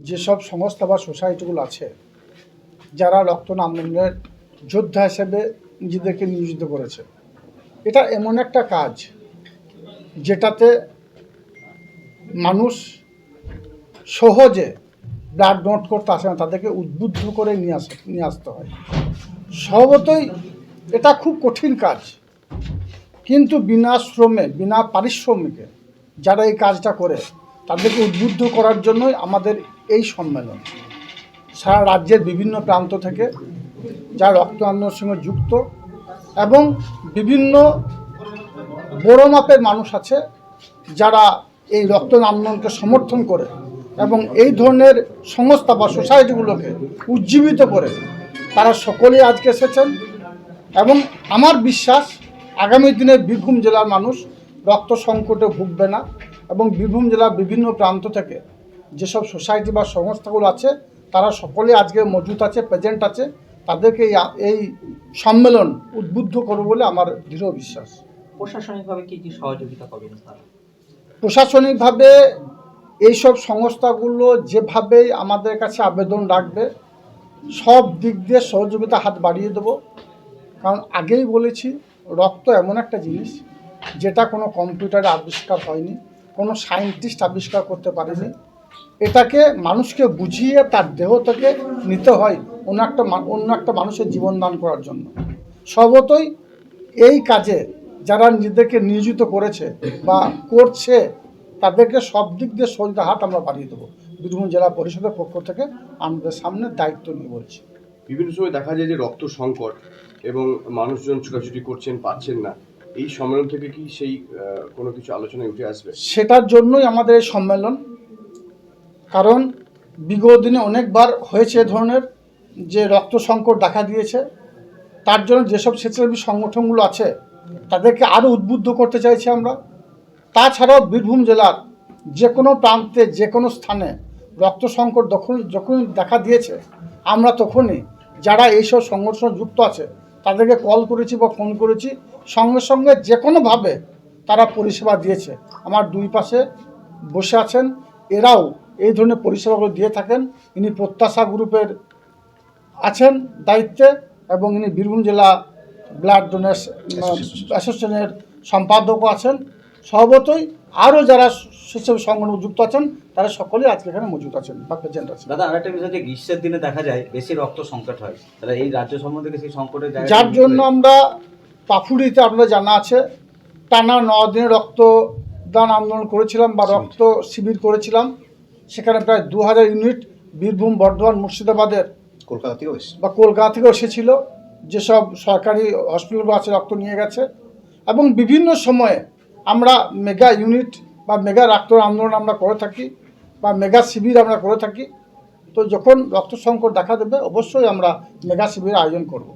যেসব সংস্থা বা সোসাইটিগুলো আছে যারা রক্ত আন্দোলনের যোদ্ধা হিসেবে নিজেদেরকে নিয়োজিত করেছে, এটা এমন একটা কাজ যেটাতে মানুষ সহজে ব্লাড ডোনেট করতে আসে না, তাদেরকে উদ্বুদ্ধ করে নিয়ে আসতে হয়। স্বভাবতই এটা খুব কঠিন কাজ, কিন্তু বিনা শ্রমে বিনা পারিশ্রমিকে যারা এই কাজটা করে তাদেরকে উদ্বুদ্ধ করার জন্যই আমাদের এই সম্মেলন। সারা রাজ্যের বিভিন্ন প্রান্ত থেকে যারা রক্ত আন্দোলনের সঙ্গে যুক্ত এবং বিভিন্ন বড় মাপের মানুষ আছে যারা এই রক্ত আন্দোলনকে সমর্থন করে এবং এই ধরনের সংস্থা বা সোসাইটিগুলোকে উজ্জীবিত করে তারা সকলেই আজকে এসেছেন। এবং আমার বিশ্বাস আগামী দিনে বীরভূম জেলার মানুষ রক্ত সংকটে ভুগবে না এবং বীরভূম জেলার বিভিন্ন প্রান্ত থেকে যেসব সোসাইটি বা সংস্থাগুলো আছে তারা সকলে আজকে মজুত আছে, প্রেজেন্ট আছে, তাদেরকে এই সম্মেলন উদ্বুদ্ধ করবে বলে আমার দৃঢ় বিশ্বাস। প্রশাসনিকভাবে কি কি সহযোগিতা পাবেন তারা? প্রশাসনিকভাবে এইসব সংস্থাগুলো যেভাবে আমাদের কাছে আবেদন রাখবে সব দিক দিয়ে সহযোগিতা হাত বাড়িয়ে দেবো। কারণ আগেই বলেছি, রক্ত এমন একটা জিনিস যেটা কোনো কম্পিউটারে আবিষ্কার হয়নি, কোনো সায়েন্টিস্ট আবিষ্কার করতে পারেনি। এটাকে মানুষকে বুঝিয়ে তার দেহ থেকে নিতে হয় অন্য একটা মানুষের জীবন দান করার জন্য। স্বভাবতই এই কাজে যারা নিজেদেরকে নিয়োজিত করেছে বা করছে তাদেরকে সব দিক দিয়ে সহযোগিতা হাত আমরা বাড়িয়ে দেবো। বীরভূম জেলা পরিষদের পক্ষ থেকে আমাদের সামনে দায়িত্ব নিয়ে বলছি। বিভিন্ন সময় দেখা যায় যে রক্ত সংকট এবং মানুষজন ছোটাছুটি করছেন, পাচ্ছেন না। এই সম্মেলন থেকে কি সেই কোনো কিছু আলোচনায় উঠে আসবে? সেটার জন্যই আমাদের এই সম্মেলন। কারণ বিগত দিনে অনেকবার হয়েছে এ ধরনের যে রক্ত সংকট দেখা দিয়েছে, তার জন্য যেসব স্বেচ্ছাসেবী সংগঠনগুলো আছে তাদেরকে আরও উদ্বুদ্ধ করতে চাইছি আমরা। তাছাড়াও বীরভূম জেলার যে কোনো প্রান্তে যে কোনো স্থানে রক্ত সংকট যখন দেখা দিয়েছে আমরা তখনই যারা এইসব সংগঠন যুক্ত আছে তাদেরকে কল করেছি বা ফোন করেছি, সঙ্গে সঙ্গে যে কোনোভাবে তারা পরিষেবা দিয়েছে। আমার দুই পাশে বসে আছেন, এরাও এই ধরনের পরিষেবাগুলো দিয়ে থাকেন। ইনি প্রত্যাশা গ্রুপের আছেন দায়িত্বে এবং ইনি বীরভূম জেলা ব্লাড ডোনেশন অ্যাসোসিয়েশনের সম্পাদকও আছেন। স্বভাবতই আরও যারা স্বেচ্ছাসেবী সংগঠন যুক্ত আছেন তারা সকলেই আজকে এখানে মজুদ আছেন বা প্রেজেন্ট আছেন। দাদা, আরেকটা বিষয় যে গ্রীষ্মের দিনে দেখা যায় বেশি রক্ত সংকট হয়, তাহলে এই রাজ্য সম্বন্ধে সেই সংকটের যার জন্য আমরা পাফুড়িতে আপনাদের জানা আছে টানা 9 দিনে রক্তদান আন্দোলন করেছিলাম বা রক্ত শিবির করেছিলাম। সেখানে প্রায় 2000 ইউনিট বীরভূম, বর্ধমান, মুর্শিদাবাদের কলকাতা থেকেও এসেছিল। যেসব সরকারি হসপিটালগুলো আছে রক্ত নিয়ে গেছে এবং বিভিন্ন সময়ে আমরা মেগা ইউনিট বা মেগা রক্ত আন্দোলন আমরা করে থাকি বা মেগা শিবির আমরা করে থাকি। তো যখন রক্ত সংকট দেখা দেবে অবশ্যই আমরা মেগা শিবিরের আয়োজন করব।